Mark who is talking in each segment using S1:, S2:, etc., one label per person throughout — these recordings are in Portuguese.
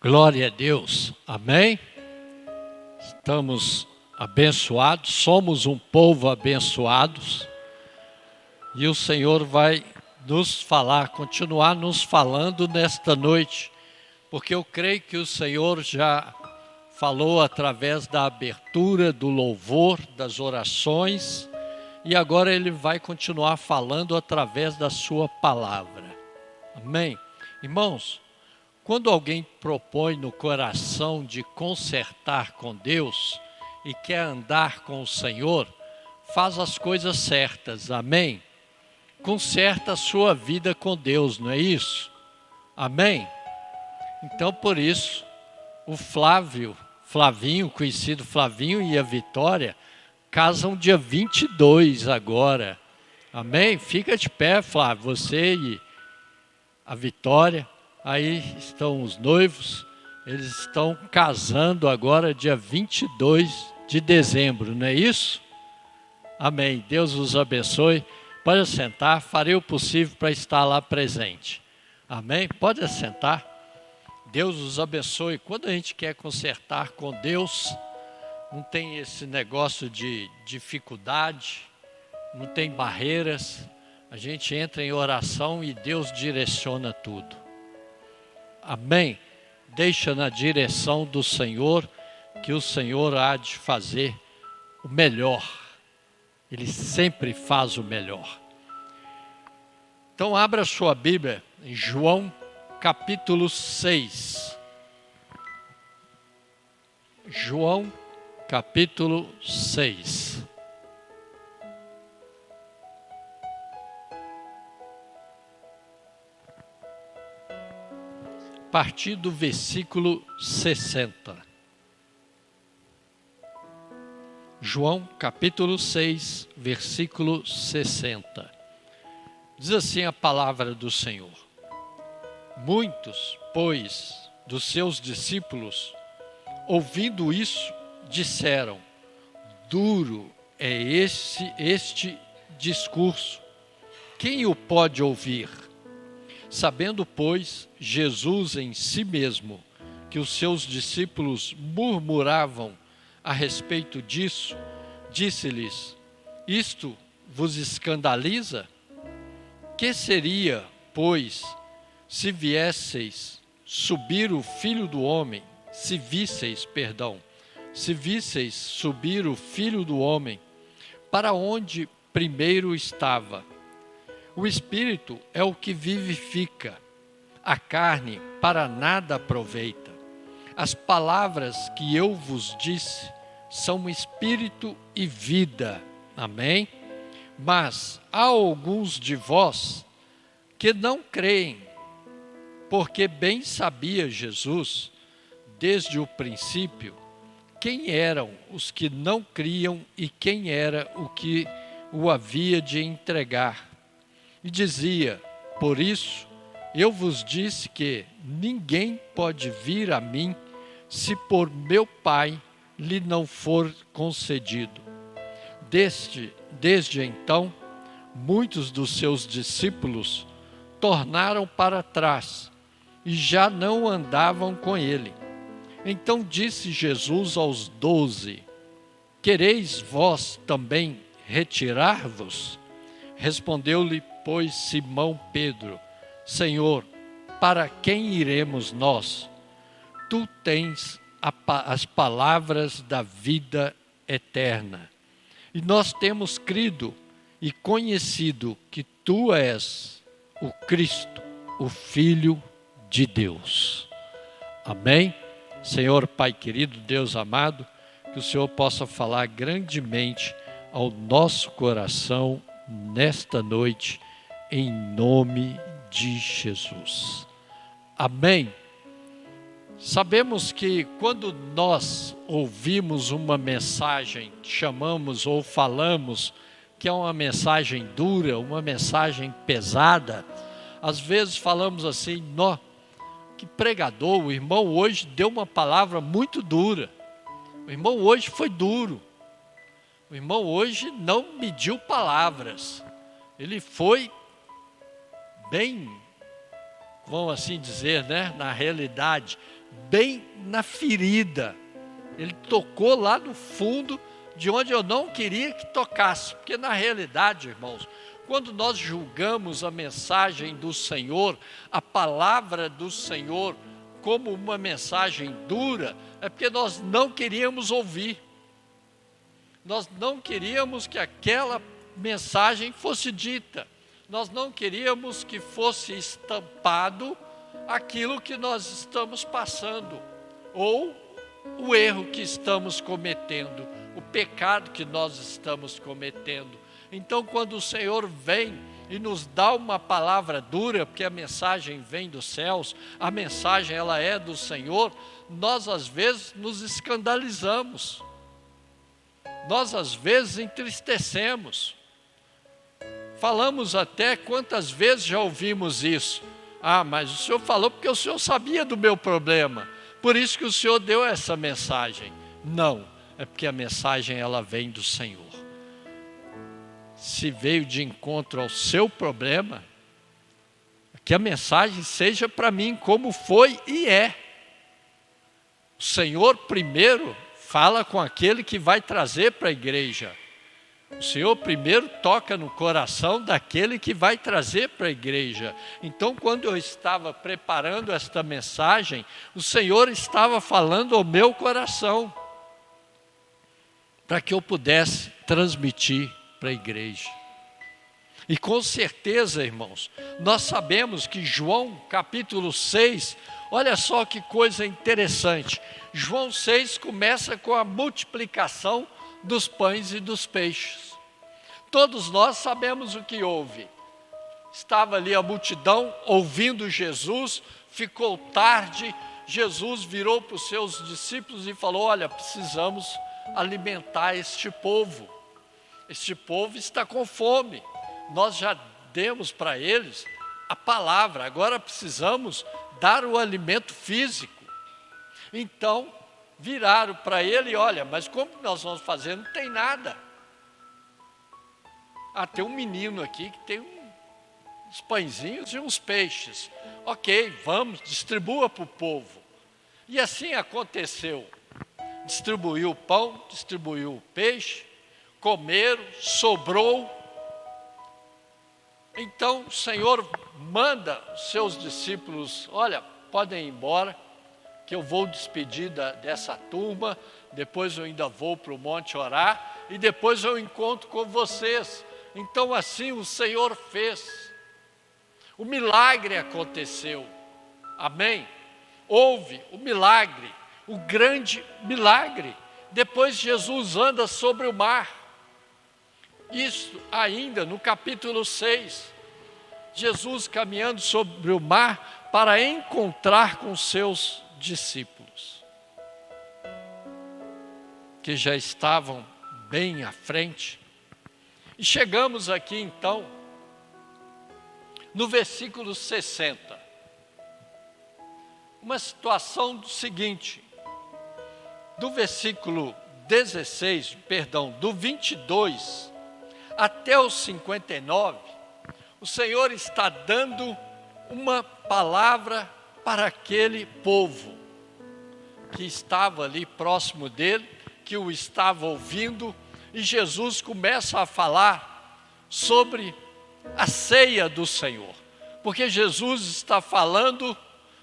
S1: Glória a Deus, amém? Estamos abençoados, somos um povo abençoados e o Senhor vai nos falar, continuar nos falando nesta noite, porque eu creio que o Senhor já falou através da abertura, do louvor, das orações e agora Ele vai continuar falando através da sua palavra, amém? Irmãos, quando alguém propõe no coração de consertar com Deus e quer andar com o Senhor, faz as coisas certas, amém? Conserta a sua vida com Deus, não é isso? Amém? Então, por isso, o Flavinho, conhecido Flavinho, e a Vitória, casam dia 22 agora, amém? Fica de pé, Flávio, você e a Vitória. Aí estão os noivos, eles estão casando agora dia 22 de dezembro, não é isso? Amém, Deus os abençoe. Pode assentar, farei o possível para estar lá presente. Amém? Pode assentar. Deus os abençoe. Quando a gente quer consertar com Deus, não tem esse negócio de dificuldade, não tem barreiras. A gente entra em oração e Deus direciona tudo. Amém? Deixa na direção do Senhor, que o Senhor há de fazer o melhor. Ele sempre faz o melhor. Então abra sua Bíblia em João capítulo 6. João capítulo 6. A partir do versículo 60. João capítulo 6, versículo 60. Diz assim a palavra do Senhor: Muitos, pois, dos seus discípulos, ouvindo isso, disseram: Duro é este discurso, quem o pode ouvir? Sabendo, pois, Jesus em si mesmo, que os seus discípulos murmuravam a respeito disso, disse-lhes: Isto vos escandaliza? Que seria, pois, se visseis subir o Filho do Homem, se visseis subir o Filho do Homem, para onde primeiro estava? O Espírito é o que vivifica, a carne para nada aproveita. As palavras que eu vos disse são Espírito e vida. Amém? Mas há alguns de vós que não creem, porque bem sabia Jesus, desde o princípio, quem eram os que não criam e quem era o que o havia de entregar. E dizia: Por isso, eu vos disse que ninguém pode vir a mim, se por meu Pai lhe não for concedido. Desde então, muitos dos seus discípulos tornaram para trás, e já não andavam com ele. Então disse Jesus aos 12: Quereis vós também retirar-vos? Respondeu-lhe, pois, Simão Pedro: Senhor, para quem iremos nós? Tu tens as palavras da vida eterna. E nós temos crido e conhecido que Tu és o Cristo, o Filho de Deus. Amém? Senhor Pai querido, Deus amado, que o Senhor possa falar grandemente ao nosso coração nesta noite, em nome de Jesus. Amém? Sabemos que quando nós ouvimos uma mensagem, chamamos ou falamos que é uma mensagem dura, uma mensagem pesada, às vezes falamos assim: que pregador, o irmão hoje deu uma palavra muito dura, o irmão hoje foi duro, o irmão hoje não mediu palavras, ele foi bem, vamos assim dizer, né, na realidade, bem na ferida. Ele tocou lá no fundo, de onde eu não queria que tocasse. Porque na realidade, irmãos, quando nós julgamos a mensagem do Senhor, a palavra do Senhor, como uma mensagem dura, é porque nós não queríamos ouvir. Nós não queríamos que aquela mensagem fosse dita. Nós não queríamos que fosse estampado aquilo que nós estamos passando, ou o erro que estamos cometendo, o pecado que nós estamos cometendo. Então, quando o Senhor vem e nos dá uma palavra dura, porque a mensagem vem dos céus, a mensagem ela é do Senhor, nós às vezes nos escandalizamos, nós às vezes entristecemos, falamos até, quantas vezes já ouvimos isso? Ah, mas o Senhor falou porque o Senhor sabia do meu problema, por isso que o Senhor deu essa mensagem. Não, é porque a mensagem ela vem do Senhor. Se veio de encontro ao seu problema, que a mensagem seja para mim como foi e é. O Senhor primeiro fala com aquele que vai trazer para a igreja. O Senhor primeiro toca no coração daquele que vai trazer para a igreja. Então, quando eu estava preparando esta mensagem, o Senhor estava falando ao meu coração, para que eu pudesse transmitir para a igreja. E com certeza, irmãos, nós sabemos que João capítulo 6, olha só que coisa interessante. João 6 começa com a multiplicação dos pães e dos peixes. Todos nós sabemos o que houve. Estava ali a multidão ouvindo Jesus, ficou tarde, Jesus virou para os seus discípulos e falou: olha, precisamos alimentar este povo. Este povo está com fome. Nós já demos para eles a palavra, agora precisamos dar o alimento físico. Então, viraram para ele: olha, mas como nós vamos fazer? Não tem nada. Ah, tem um menino aqui que tem uns pãezinhos e uns peixes. Ok, vamos, distribua para o povo. E assim aconteceu. Distribuiu o pão, distribuiu o peixe, comeram, sobrou. Então o Senhor manda os seus discípulos: olha, podem ir embora, que eu vou despedir dessa turma, depois eu ainda vou para o monte orar, e depois eu encontro com vocês. Então assim o Senhor fez. O milagre aconteceu. Amém? Houve o milagre, o grande milagre. Depois Jesus anda sobre o mar. Isso ainda no capítulo 6. Jesus caminhando sobre o mar para encontrar com seus discípulos, que já estavam bem à frente. E chegamos aqui então, no versículo 60. Uma situação do seguinte, do versículo 16, do 22 até o 59, o Senhor está dando uma palavra para aquele povo que estava ali próximo dele, que o estava ouvindo, e Jesus começa a falar sobre a ceia do Senhor, porque Jesus está falando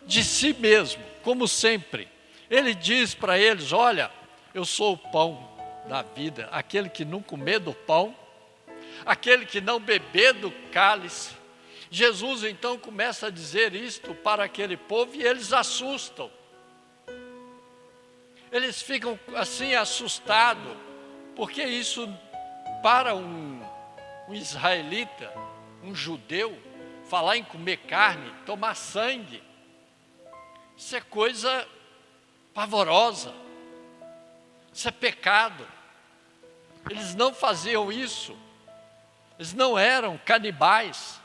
S1: de si mesmo, como sempre. Ele diz para eles: olha, eu sou o pão da vida, aquele que não comer do pão, aquele que não beber do cálice. Jesus então começa a dizer isto para aquele povo e eles assustam. Eles ficam assim assustados, porque isso para um israelita, um judeu, falar em comer carne, tomar sangue, isso é coisa pavorosa, isso é pecado. Eles não faziam isso, eles não eram canibais,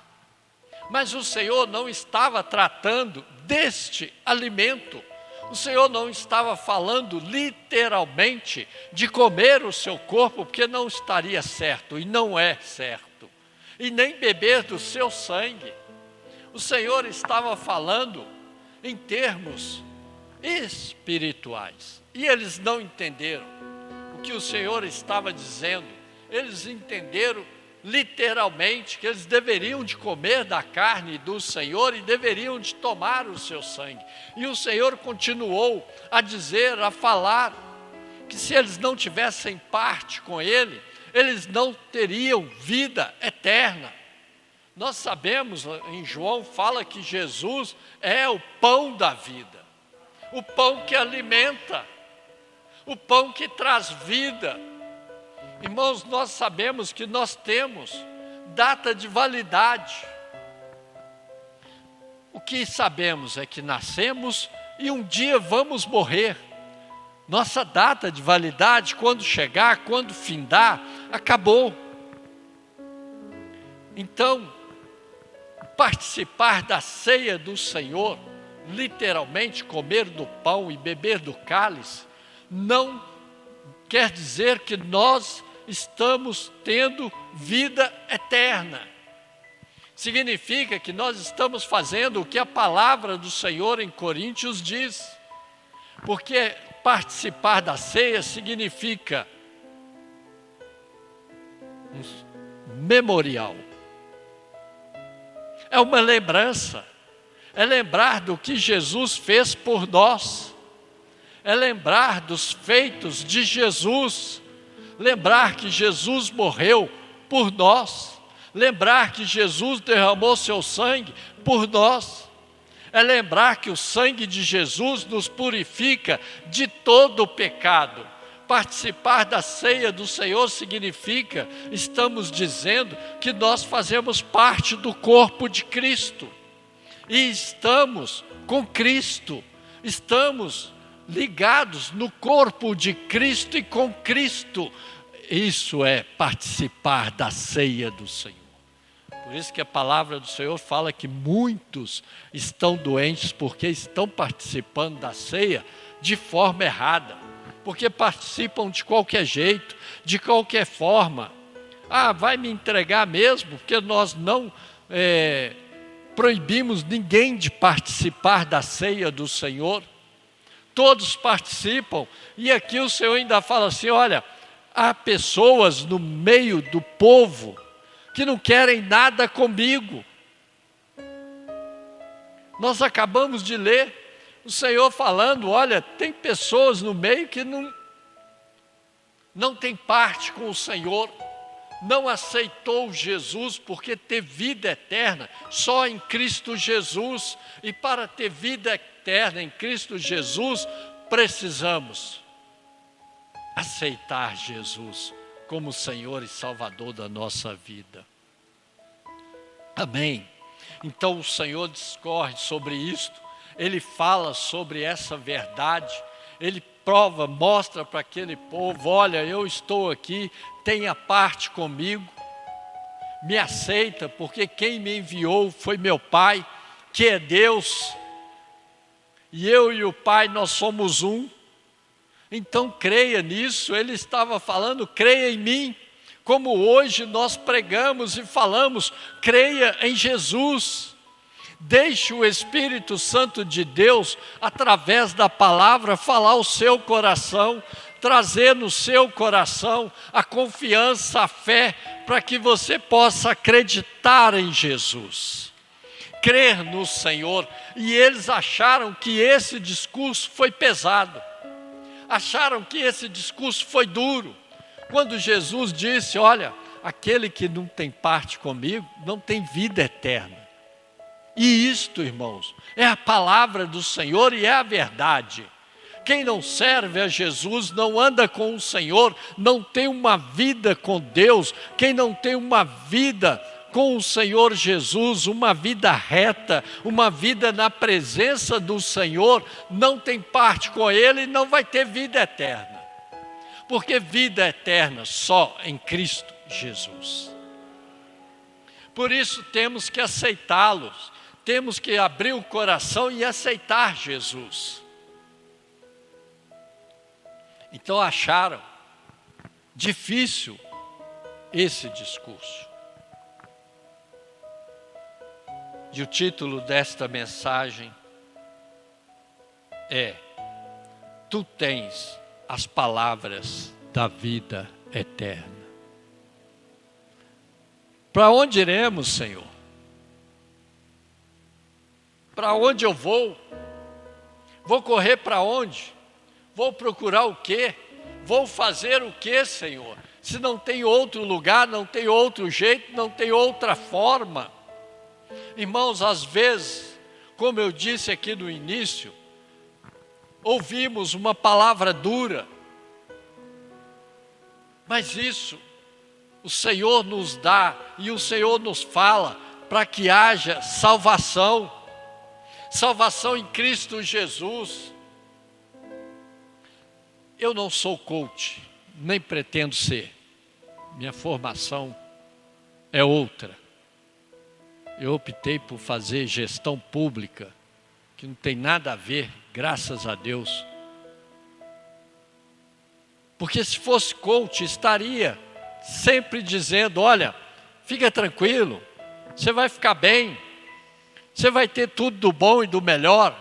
S1: mas o Senhor não estava tratando deste alimento. O Senhor não estava falando literalmente de comer o seu corpo, porque não estaria certo, e não é certo, e nem beber do seu sangue. O Senhor estava falando em termos espirituais. E eles não entenderam o que o Senhor estava dizendo. Eles entenderam literalmente que eles deveriam de comer da carne do Senhor e deveriam de tomar o seu sangue. E o Senhor continuou a dizer, a falar, que se eles não tivessem parte com Ele, eles não teriam vida eterna. Nós sabemos, em João fala que Jesus é o pão da vida, o pão que alimenta, o pão que traz vida. Irmãos, nós sabemos que nós temos data de validade. O que sabemos é que nascemos e um dia vamos morrer. Nossa data de validade, quando chegar, quando findar, acabou. Então, participar da ceia do Senhor, literalmente comer do pão e beber do cálice, não quer dizer que nós estamos tendo vida eterna. Significa que nós estamos fazendo o que a palavra do Senhor em Coríntios diz. Porque participar da ceia significa um memorial. É uma lembrança. É lembrar do que Jesus fez por nós. É lembrar dos feitos de Jesus. Lembrar que Jesus morreu por nós. Lembrar que Jesus derramou seu sangue por nós. É lembrar que o sangue de Jesus nos purifica de todo o pecado. Participar da ceia do Senhor significa, estamos dizendo, que nós fazemos parte do corpo de Cristo. E estamos com Cristo. Estamos ligados no corpo de Cristo e com Cristo. Isso é participar da ceia do Senhor. Por isso que a palavra do Senhor fala que muitos estão doentes porque estão participando da ceia de forma errada. Porque participam de qualquer jeito, de qualquer forma. Ah, vai me entregar mesmo? Porque nós não proibimos ninguém de participar da ceia do Senhor. Todos participam. E aqui o Senhor ainda fala assim, olha, há pessoas no meio do povo que não querem nada comigo. Nós acabamos de ler o Senhor falando, olha, tem pessoas no meio que não tem parte com o Senhor, não aceitou Jesus porque ter vida eterna só em Cristo Jesus. E para ter vida eterna em Cristo Jesus, precisamos aceitar Jesus como Senhor e Salvador da nossa vida. Amém? Então o Senhor discorre sobre isto, Ele fala sobre essa verdade, Ele prova, mostra para aquele povo, olha, eu estou aqui, tenha parte comigo, me aceita, porque quem me enviou foi meu Pai, que é Deus, e eu e o Pai nós somos um. Então creia nisso. Ele estava falando, creia em mim, como hoje nós pregamos e falamos, creia em Jesus. Deixe o Espírito Santo de Deus, através da palavra, falar ao seu coração, trazer no seu coração a confiança, a fé, para que você possa acreditar em Jesus, crer no Senhor. E eles acharam que esse discurso foi pesado, acharam que esse discurso foi duro, quando Jesus disse, olha, aquele que não tem parte comigo, não tem vida eterna. E isto, irmãos, é a palavra do Senhor e é a verdade. Quem não serve a Jesus, não anda com o Senhor, não tem uma vida com Deus. Quem não tem uma vida com o Senhor Jesus, uma vida reta, uma vida na presença do Senhor, não tem parte com Ele e não vai ter vida eterna. Porque vida eterna só em Cristo Jesus. Por isso temos que aceitá-los, temos que abrir o coração e aceitar Jesus. Então acharam difícil esse discurso. E o título desta mensagem é Tu tens as palavras da vida eterna. Para onde iremos, Senhor? Para onde eu vou? Vou correr para onde? Vou procurar o quê? Vou fazer o quê, Senhor? Se não tem outro lugar, não tem outro jeito, não tem outra forma. Irmãos, às vezes, como eu disse aqui no início, ouvimos uma palavra dura, mas isso o Senhor nos dá e o Senhor nos fala para que haja salvação, salvação em Cristo Jesus. Eu não sou coach, nem pretendo ser, minha formação é outra. Eu optei por fazer gestão pública, que não tem nada a ver, graças a Deus. Porque se fosse coach, estaria sempre dizendo, olha, fica tranquilo, você vai ficar bem, você vai ter tudo do bom e do melhor,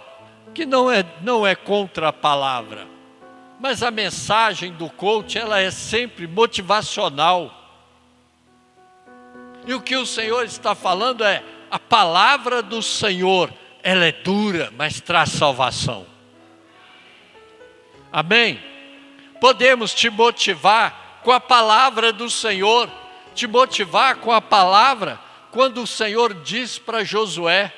S1: que não é contra a palavra. Mas a mensagem do coach, ela é sempre motivacional. E o que o Senhor está falando é, a palavra do Senhor, ela é dura, mas traz salvação. Amém? Podemos te motivar com a palavra do Senhor, te motivar com a palavra, quando o Senhor diz para Josué,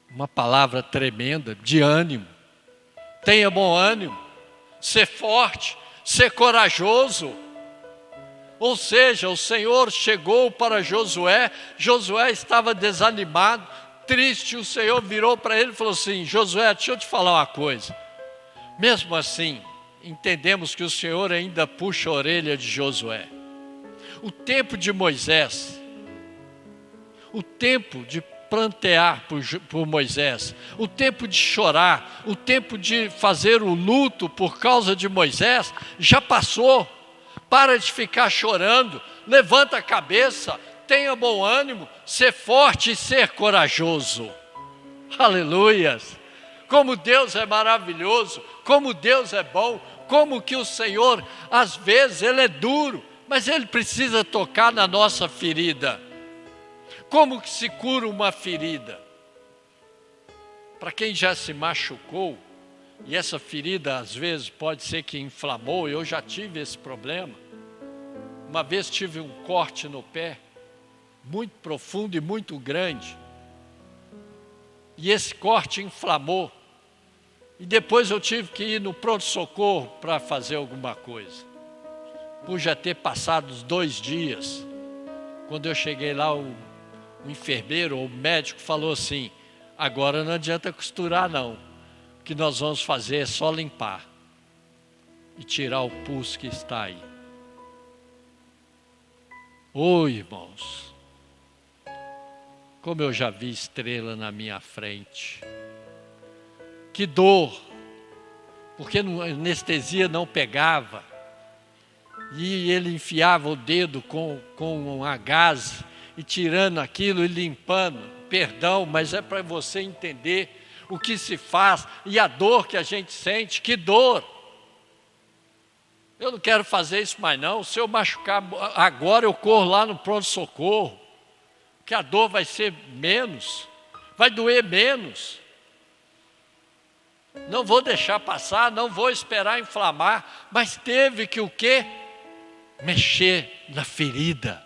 S1: uma palavra tremenda, de ânimo. Tenha bom ânimo, ser forte, ser corajoso. Ou seja, o Senhor chegou para Josué, Josué estava desanimado, triste, o Senhor virou para ele e falou assim, Josué, deixa eu te falar uma coisa. Mesmo assim, entendemos que o Senhor ainda puxa a orelha de Josué. O tempo de Moisés, o tempo de prantear por Moisés, o tempo de chorar, o tempo de fazer o luto por causa de Moisés, já passou. Para de ficar chorando, levanta a cabeça, tenha bom ânimo, ser forte e ser corajoso. Aleluias! Como Deus é maravilhoso, como Deus é bom, como que o Senhor, às vezes, Ele é duro, mas Ele precisa tocar na nossa ferida. Como que se cura uma ferida? Para quem já se machucou, e essa ferida às vezes pode ser que inflamou, eu já tive esse problema. Uma vez tive um corte no pé, muito profundo e muito grande. E esse corte inflamou. E depois eu tive que ir no pronto-socorro para fazer alguma coisa. Por já ter passado os 2 dias. Quando eu cheguei lá, o enfermeiro ou o médico falou assim, agora não adianta costurar não. O que nós vamos fazer é só limpar e tirar o pus que está aí. Oi, irmãos, como eu já vi estrela na minha frente. Que dor, porque a anestesia não pegava. E ele enfiava o dedo com a gaze e tirando aquilo e limpando. Perdão, mas é para você entender o que se faz e a dor que a gente sente. Que dor! Eu não quero fazer isso mais não. Se eu machucar agora, eu corro lá no pronto-socorro, que a dor vai ser menos, vai doer menos. Não vou deixar passar, não vou esperar inflamar, mas teve que o quê? Mexer na ferida.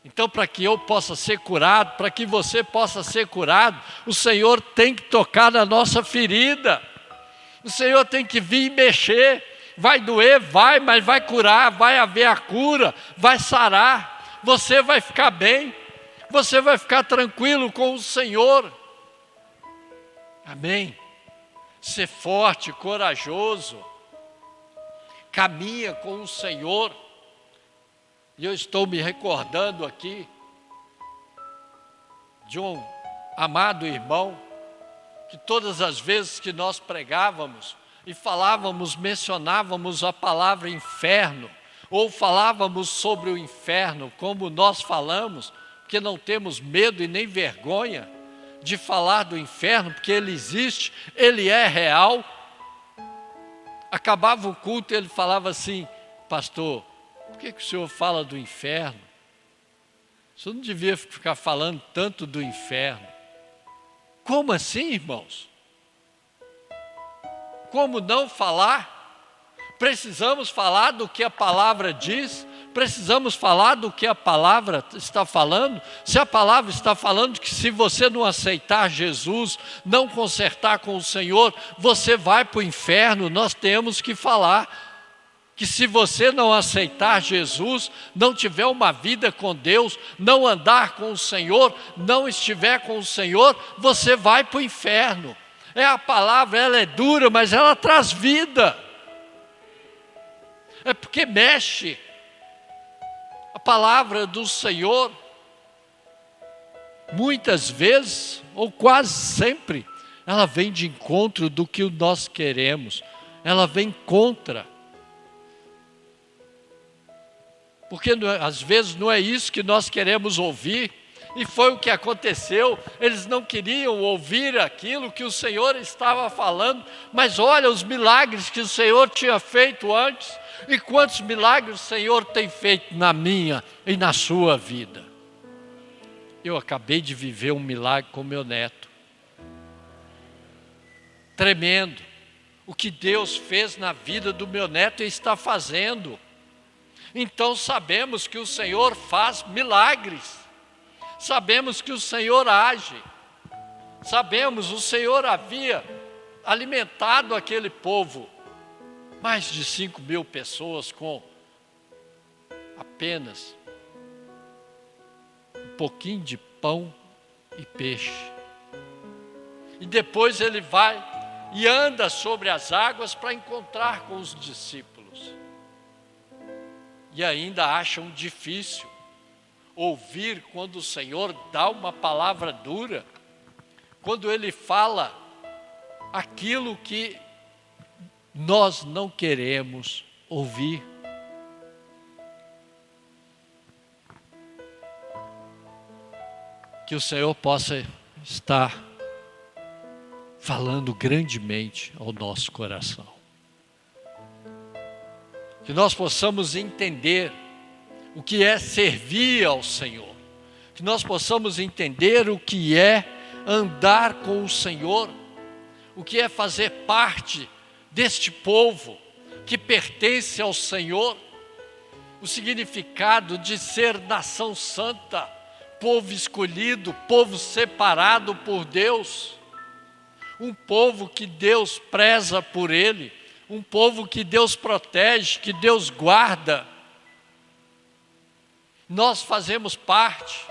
S1: Então, para que eu possa ser curado, para que você possa ser curado, o Senhor tem que tocar na nossa ferida. O Senhor tem que vir e mexer. Vai doer, vai, mas vai curar, vai haver a cura, vai sarar. Você vai ficar bem, você vai ficar tranquilo com o Senhor. Amém? Ser forte, corajoso. Caminha com o Senhor. E eu estou me recordando aqui de um amado irmão, que todas as vezes que nós pregávamos e falávamos, mencionávamos a palavra inferno, ou falávamos sobre o inferno, como nós falamos, porque não temos medo e nem vergonha, de falar do inferno, porque ele existe, ele é real. Acabava o culto e ele falava assim: pastor, por que o senhor fala do inferno? O senhor não devia ficar falando tanto do inferno. Como assim, irmãos? Como não falar? Precisamos falar do que a palavra diz, precisamos falar do que a palavra está falando. Se a palavra está falando que se você não aceitar Jesus, não consertar com o Senhor, você vai para o inferno, nós temos que falar que se você não aceitar Jesus, não tiver uma vida com Deus, não andar com o Senhor, não estiver com o Senhor, você vai para o inferno. A palavra, ela é dura, mas ela traz vida. É porque mexe. A palavra do Senhor, muitas vezes, ou quase sempre, ela vem de encontro do que nós queremos. Ela vem contra. Porque às vezes não é isso que nós queremos ouvir. E foi o que aconteceu. Eles não queriam ouvir aquilo que o Senhor estava falando. Mas olha os milagres que o Senhor tinha feito antes. E quantos milagres o Senhor tem feito na minha e na sua vida. Eu acabei de viver um milagre com meu neto. Tremendo. O que Deus fez na vida do meu neto e está fazendo. Então sabemos que o Senhor faz milagres. Sabemos que o Senhor age. Sabemos, o Senhor havia alimentado aquele povo. Mais de 5.000 pessoas com apenas um pouquinho de pão e peixe. E depois ele vai e anda sobre as águas para encontrar com os discípulos. E ainda acham difícil ouvir quando o Senhor dá uma palavra dura, quando Ele fala aquilo que nós não queremos ouvir. Que o Senhor possa estar falando grandemente ao nosso coração. Que nós possamos entender o que é servir ao Senhor. Que nós possamos entender o que é andar com o Senhor. O que é fazer parte deste povo que pertence ao Senhor. O significado de ser nação santa, povo escolhido, povo separado por Deus. Um povo que Deus preza por Ele. Um povo que Deus protege, que Deus guarda. Nós fazemos parte.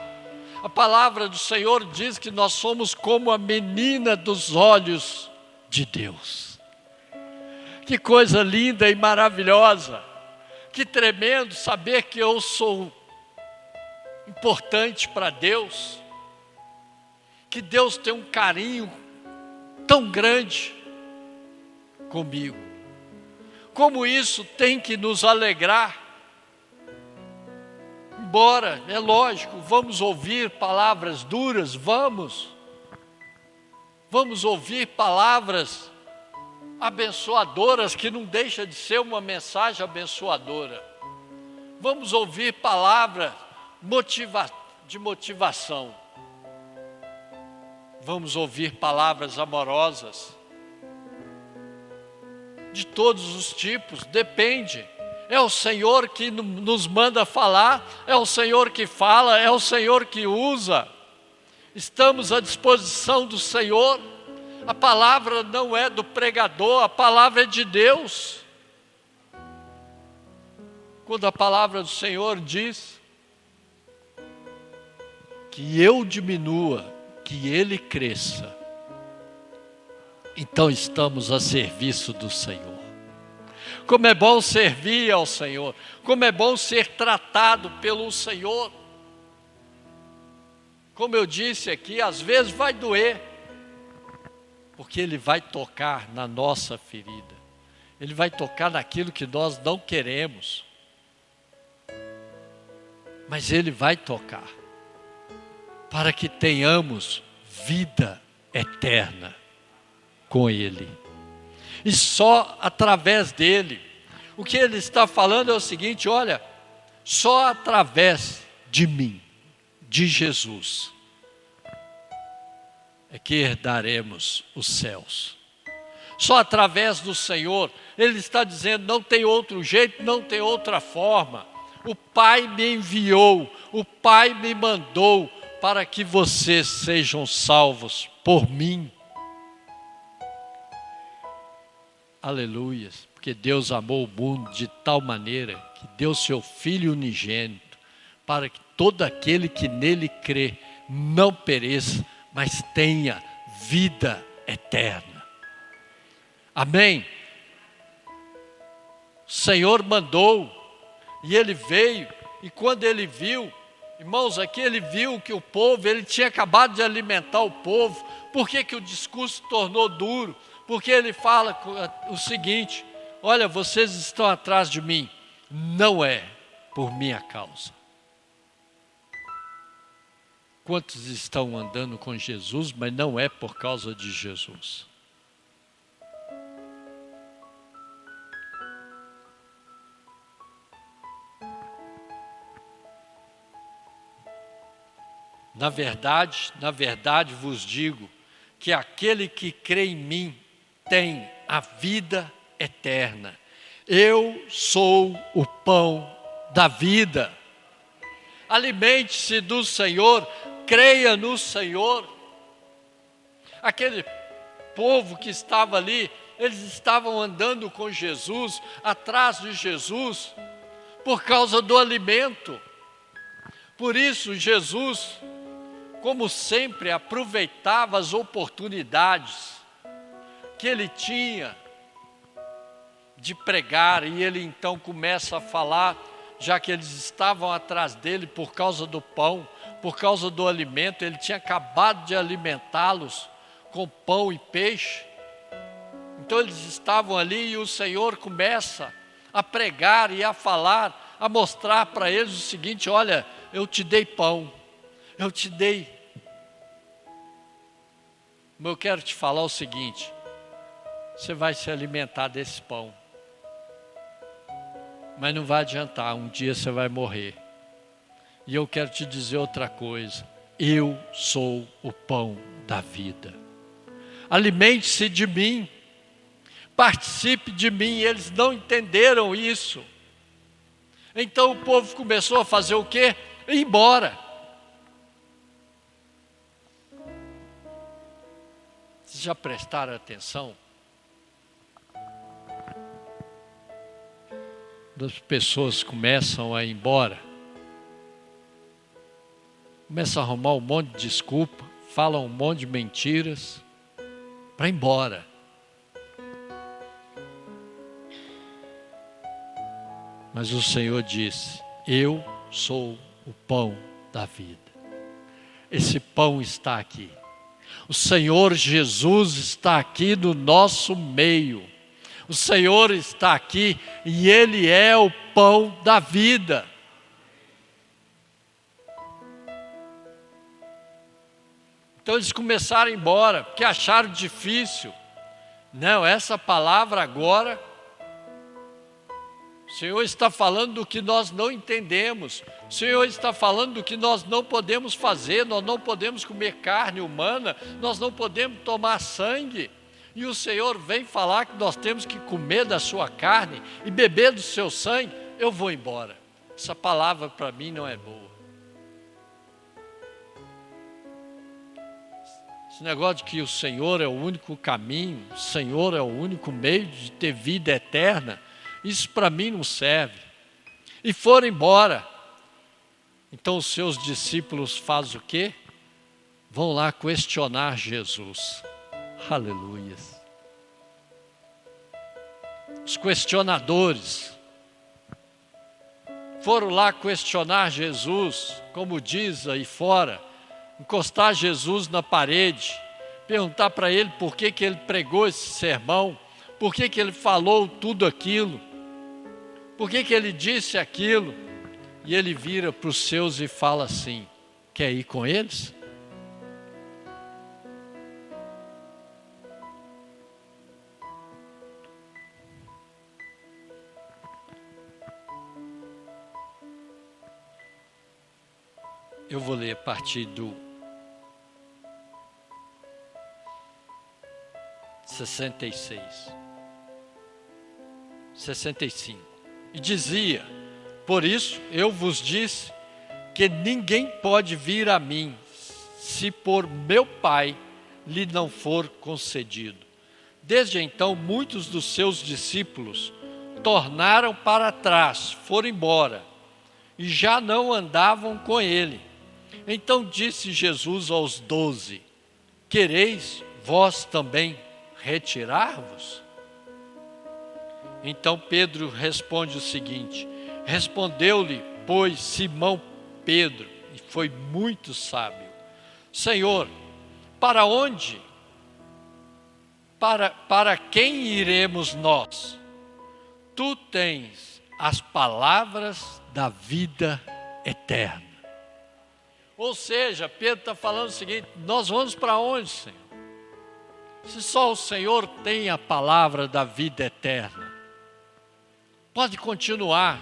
S1: A palavra do Senhor diz que nós somos como a menina dos olhos de Deus. Que coisa linda e maravilhosa. Que tremendo saber que eu sou importante para Deus. Que Deus tem um carinho tão grande comigo. Como isso tem que nos alegrar. Embora, é lógico, vamos ouvir palavras duras, vamos ouvir palavras abençoadoras, que não deixa de ser uma mensagem abençoadora. Vamos ouvir palavras de motivação. Vamos ouvir palavras amorosas. De todos os tipos, depende. É o Senhor que nos manda falar, é o Senhor que fala, é o Senhor que usa. Estamos à disposição do Senhor. A palavra não é do pregador, a palavra é de Deus. Quando a palavra do Senhor diz que eu diminua, que Ele cresça, então estamos a serviço do Senhor. Como é bom servir ao Senhor, como é bom ser tratado pelo Senhor. Como eu disse aqui, às vezes vai doer, porque Ele vai tocar na nossa ferida, Ele vai tocar naquilo que nós não queremos, mas Ele vai tocar, para que tenhamos vida eterna com Ele. E só através dele. O que ele está falando é o seguinte: olha, só através de mim, de Jesus, é que herdaremos os céus. Só através do Senhor. Ele está dizendo, não tem outro jeito, não tem outra forma. O Pai me enviou, o Pai me mandou para que vocês sejam salvos por mim. Aleluia, porque Deus amou o mundo de tal maneira que deu seu Filho unigênito, para que todo aquele que nele crê não pereça, mas tenha vida eterna. Amém? O Senhor mandou, e ele veio, e quando ele viu, irmãos, aqui ele viu que o povo, ele tinha acabado de alimentar o povo. Por que que o discurso se tornou duro? Porque ele fala o seguinte: olha, vocês estão atrás de mim, não é por minha causa. Quantos estão andando com Jesus, mas não é por causa de Jesus? Na verdade vos digo que aquele que crê em mim tem a vida eterna. Eu sou o pão da vida. Alimente-se do Senhor, creia no Senhor. Aquele povo que estava ali, eles estavam andando com Jesus, atrás de Jesus, por causa do alimento. Por isso Jesus, como sempre, aproveitava as oportunidades que ele tinha de pregar, e ele então começa a falar, já que eles estavam atrás dele por causa do pão, por causa do alimento. Ele tinha acabado de alimentá-los com pão e peixe. Então eles estavam ali, e o Senhor começa a pregar e a falar, a mostrar para eles o seguinte: olha, eu te dei pão, eu te dei. Mas eu quero te falar o seguinte: você vai se alimentar desse pão, mas não vai adiantar, um dia você vai morrer. E eu quero te dizer outra coisa: eu sou o pão da vida. Alimente-se de mim, participe de mim. E eles não entenderam isso. Então o povo começou a fazer o quê? Ir embora. Vocês já prestaram atenção? As pessoas começam a ir embora, começam a arrumar um monte de desculpa, falam um monte de mentiras para ir embora. Mas o Senhor disse: eu sou o pão da vida. Esse pão está aqui. O Senhor Jesus está aqui no nosso meio. O Senhor está aqui e Ele é o pão da vida. Então eles começaram a ir embora, porque acharam difícil. Não, essa palavra agora, o Senhor está falando do que nós não entendemos. O Senhor está falando do que nós não podemos fazer. Nós não podemos comer carne humana, nós não podemos tomar sangue. E o Senhor vem falar que nós temos que comer da sua carne e beber do seu sangue. Eu vou embora. Essa palavra para mim não é boa. Esse negócio de que o Senhor é o único caminho, o Senhor é o único meio de ter vida eterna, isso para mim não serve. E foram embora. Então os seus discípulos fazem o quê? Vão lá questionar Jesus. Aleluia. Os questionadores foram lá questionar Jesus, como diz aí fora, encostar Jesus na parede, perguntar para ele por que ele pregou esse sermão, por que ele falou tudo aquilo, por que ele disse aquilo. E ele vira para os seus e fala assim: quer ir com eles? Eu vou ler a partir do 65. E dizia: por isso eu vos disse que ninguém pode vir a mim, se por meu Pai lhe não for concedido. Desde então, muitos dos seus discípulos tornaram para trás, foram embora, e já não andavam com ele. Então disse Jesus aos 12: quereis vós também retirar-vos? Então Pedro responde o seguinte: respondeu-lhe, pois, Simão Pedro, e foi muito sábio: Senhor, para onde? Para quem iremos nós? Tu tens as palavras da vida eterna. Ou seja, Pedro está falando o seguinte: nós vamos para onde, Senhor? Se só o Senhor tem a palavra da vida eterna. Pode continuar.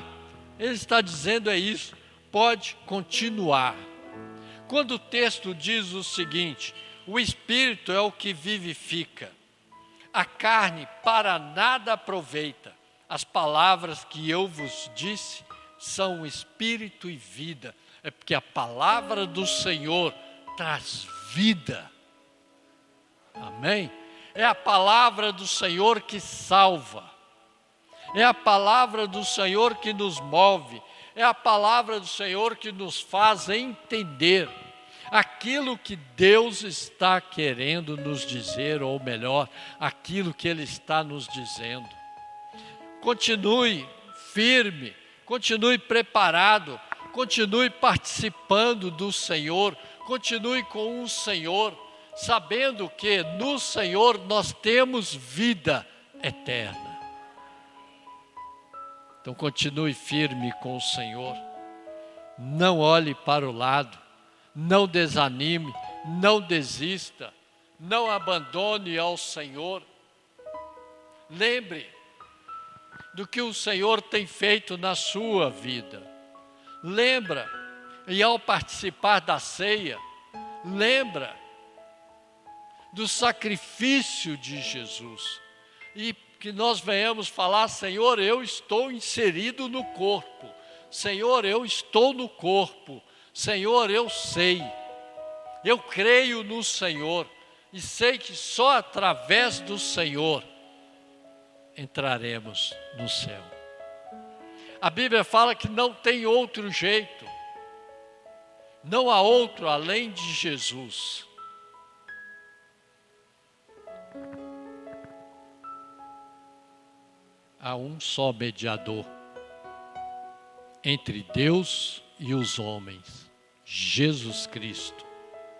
S1: Ele está dizendo isso. Pode continuar. Quando o texto diz o seguinte: o Espírito é o que vivifica, a carne para nada aproveita. As palavras que eu vos disse são Espírito e vida. É porque a palavra do Senhor traz vida. Amém? É a palavra do Senhor que salva. É a palavra do Senhor que nos move. É a palavra do Senhor que nos faz entender aquilo que Deus está querendo nos dizer, ou melhor, aquilo que Ele está nos dizendo. Continue firme, continue preparado, continue participando do Senhor, continue com o Senhor, sabendo que no Senhor nós temos vida eterna. Então continue firme com o Senhor, não olhe para o lado, não desanime, não desista, não abandone ao Senhor. Lembre do que o Senhor tem feito na sua vida. Lembra, e ao participar da ceia, lembra do sacrifício de Jesus. E que nós venhamos falar: Senhor, eu estou inserido no corpo. Senhor, eu estou no corpo. Senhor, eu sei. Eu creio no Senhor. E sei que só através do Senhor entraremos no céu. A Bíblia fala que não tem outro jeito. Não há outro além de Jesus. Há um só mediador entre Deus e os homens, Jesus Cristo,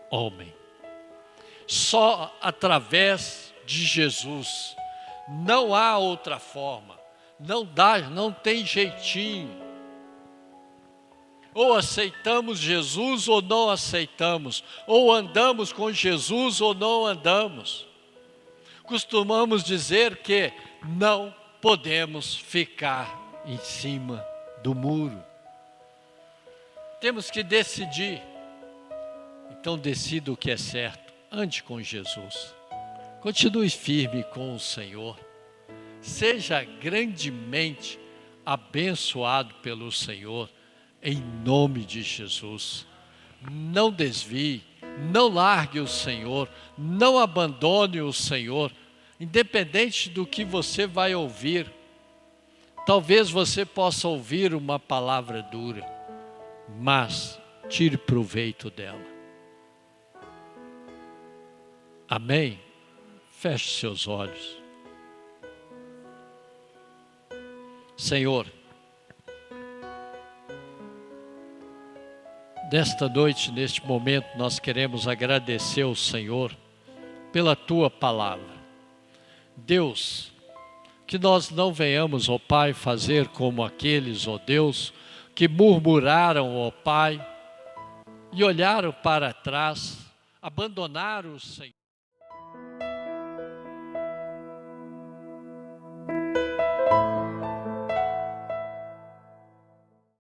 S1: homem. Só através de Jesus. Não há outra forma. Não tem jeitinho. Ou aceitamos Jesus ou não aceitamos. Ou andamos com Jesus ou não andamos. Costumamos dizer que não podemos ficar em cima do muro. Temos que decidir. Então decida o que é certo. Ande com Jesus. Continue firme com o Senhor. Seja grandemente abençoado pelo Senhor, em nome de Jesus. Não desvie, não largue o Senhor, não abandone o Senhor, independente do que você vai ouvir. Talvez você possa ouvir uma palavra dura, mas tire proveito dela. Amém? Feche seus olhos. Senhor, nesta noite, neste momento, nós queremos agradecer ao Senhor pela Tua palavra. Deus, que nós não venhamos, ó Pai, fazer como aqueles, ó Deus, que murmuraram, ó Pai, e olharam para trás, abandonaram o Senhor.